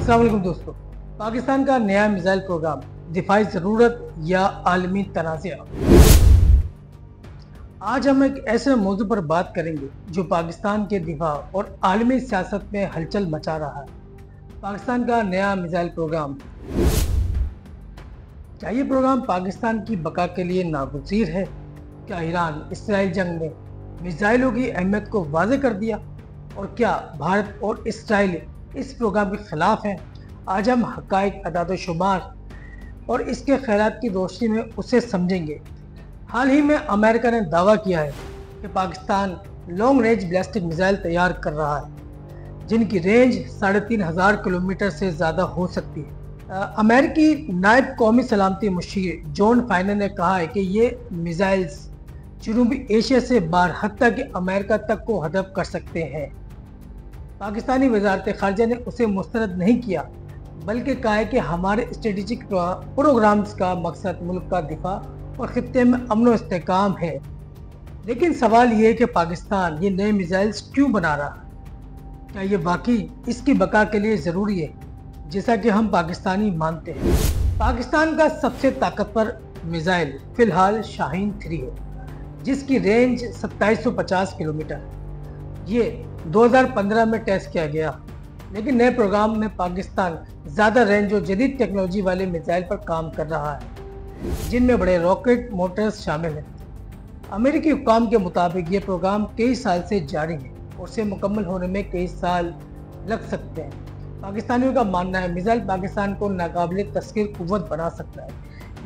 अस्सलाम वालेकुम दोस्तों। पाकिस्तान का नया मिसाइल प्रोग्राम, दिफाई ज़रूरत या आलमी तनाज़ा। आज हम एक ऐसे मौजू पर बात करेंगे जो पाकिस्तान के दिफा और आलमी सियासत में हलचल मचा रहा है। पाकिस्तान का नया मिसाइल प्रोग्राम। क्या ये प्रोग्राम पाकिस्तान की बका के लिए नागुज़ीर है? क्या ईरान इसराइल जंग में मिसाइलों की अहमियत को वाज़े कर दिया? और क्या भारत और इसराइल इस प्रोग्राम के खिलाफ हैं? आज हम हक़ाइक़, अदाद शुमार और इसके ख़यालात की रोशनी में उसे समझेंगे। हाल ही में अमेरिका ने दावा किया है कि Pakistan long range ballistic missile तैयार कर रहा है जिनकी रेंज 3500 किलोमीटर से ज़्यादा हो सकती है। अमेरिकी नायब कौमी सलामती मुशीर जॉन फाइनर ने कहा है कि ये मिसाइल्स जनूबी एशिया से बाहर हत्ता कि अमेरिका तक को हदफ कर सकते हैं। पाकिस्तानी वज़ारत ख़ारजा ने उसे मुस्तरद नहीं किया, बल्कि कहा है कि हमारे स्ट्रेटेजिक प्रोग्राम्स का मकसद मुल्क का दिफा और खित्ते में अमन व इस्तेहकाम है। लेकिन सवाल ये है कि पाकिस्तान ये नए मिसाइल्स क्यों बना रहा है? क्या ये वाकई इसकी बका के लिए ज़रूरी है, जैसा कि हम पाकिस्तानी मानते हैं? पाकिस्तान का सबसे ताकतवर मिसाइल फ़िलहाल शाहीन 3 है, जिसकी रेंज 2750 किलोमीटर। ये 2015 में टेस्ट किया गया, लेकिन नए प्रोग्राम में पाकिस्तान ज़्यादा रेंज और जदीद टेक्नोलॉजी वाले मिसाइल पर काम कर रहा है, जिनमें बड़े रॉकेट मोटर्स शामिल हैं। अमेरिकी हुक्काम के मुताबिक ये प्रोग्राम कई साल से जारी है और उसे मुकम्मल होने में कई साल लग सकते हैं। पाकिस्तानियों का मानना है मिसाइल पाकिस्तान को नाकाबिल तस्खीर कुव्वत बना सकता है,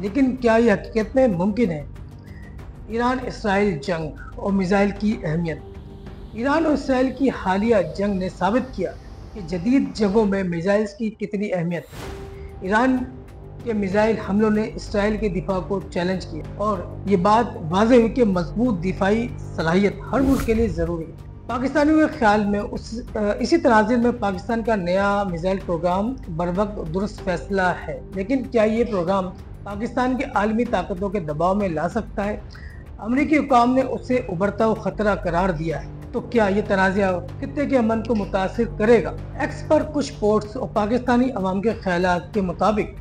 लेकिन क्या ये हकीकत में मुमकिन है? ईरान इसराइल जंग और मिसाइल की अहमियत। ईरान और इसराइल की हालिया जंग ने साबित किया कि जदीद जंगों में मिसाइल्स की कितनी अहमियत है। ईरान के मिसाइल हमलों ने इसराइल के दिफा को चैलेंज किया और ये बात वाज़ेह हुई कि मजबूत दिफाई सलाहियत हर मुल्क के लिए ज़रूरी है। पाकिस्तानियों के ख्याल में इसी तनाज़ुर में पाकिस्तान का नया मिसाइल प्रोग्राम बरवक्त दुरुस्त फैसला है, लेकिन क्या ये प्रोग्राम पाकिस्तान के आलमी ताकतों के दबाव में ला सकता है? अमरीकी हुक्काम ने उसे उभरता हुआ खतरा करार दिया है, तो क्या ये तनाज़ा खित्ते के अमन को मुतासिर करेगा? एक्स पर कुछ पोस्ट्स और पाकिस्तानी अवाम के ख्यालात के मुताबिक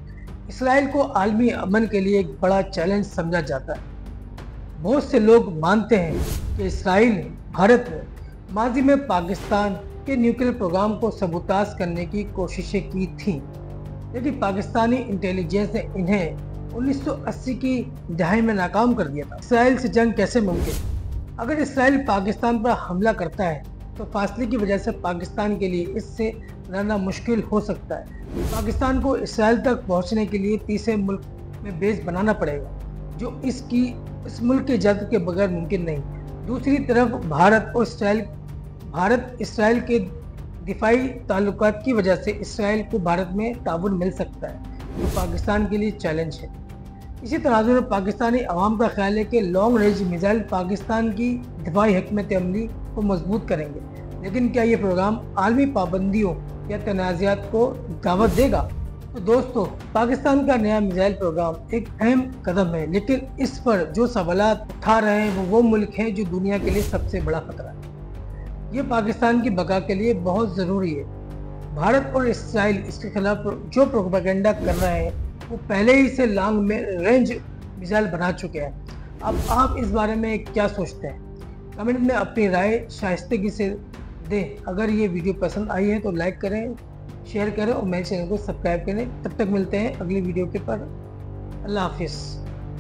इसराइल को आलमी अमन के लिए एक बड़ा चैलेंज समझा जाता है। बहुत से लोग मानते हैं कि इसराइल ने भारत में माजी में पाकिस्तान के न्यूक्लियर प्रोग्राम को सबूताज करने की कोशिशें की थीं, लेकिन पाकिस्तानी इंटेलिजेंस ने इन्हें 1980 की दहाई में नाकाम कर दिया था। इसराइल से जंग कैसे मुमकिन? अगर इसराइल पाकिस्तान पर हमला करता है तो फासले की वजह से पाकिस्तान के लिए इससे लड़ना मुश्किल हो सकता है। पाकिस्तान को इसराइल तक पहुंचने के लिए तीसरे मुल्क में बेस बनाना पड़ेगा, जो इस मुल्क की इजाज़त के बगैर मुमकिन नहीं। दूसरी तरफ भारत इसराइल के दिफाई ताल्लुकात की वजह से इसराइल को भारत में ताउन मिल सकता है, जो पाकिस्तान के लिए चैलेंज है। इसी तनाज़ुर में पाकिस्तानी अवाम का ख्याल है कि लॉन्ग रेंज मिसाइल पाकिस्तान की दिफाई हिकमत अमली को मजबूत करेंगे, लेकिन क्या ये प्रोग्राम आलमी पाबंदियों या तनाज़ात को दावत देगा? तो दोस्तों, पाकिस्तान का नया मिसाइल प्रोग्राम एक अहम कदम है, लेकिन इस पर जो सवालात उठा रहे हैं वो मुल्क हैं जो दुनिया के लिए सबसे बड़ा खतरा है। ये पाकिस्तान की बका के लिए बहुत ज़रूरी है। भारत और इसराइल इसके खिलाफ जो प्रोपेगेंडा कर रहे हैं वो पहले ही से लॉन्ग रेंज मिसाइल बना चुके हैं। अब आप इस बारे में क्या सोचते हैं? कमेंट में अपनी राय शाइस्तगी से दें। अगर ये वीडियो पसंद आई है तो लाइक करें, शेयर करें और मेरे चैनल को सब्सक्राइब करें। तब तक मिलते हैं अगली वीडियो के पर। अल्लाह हाफिज़।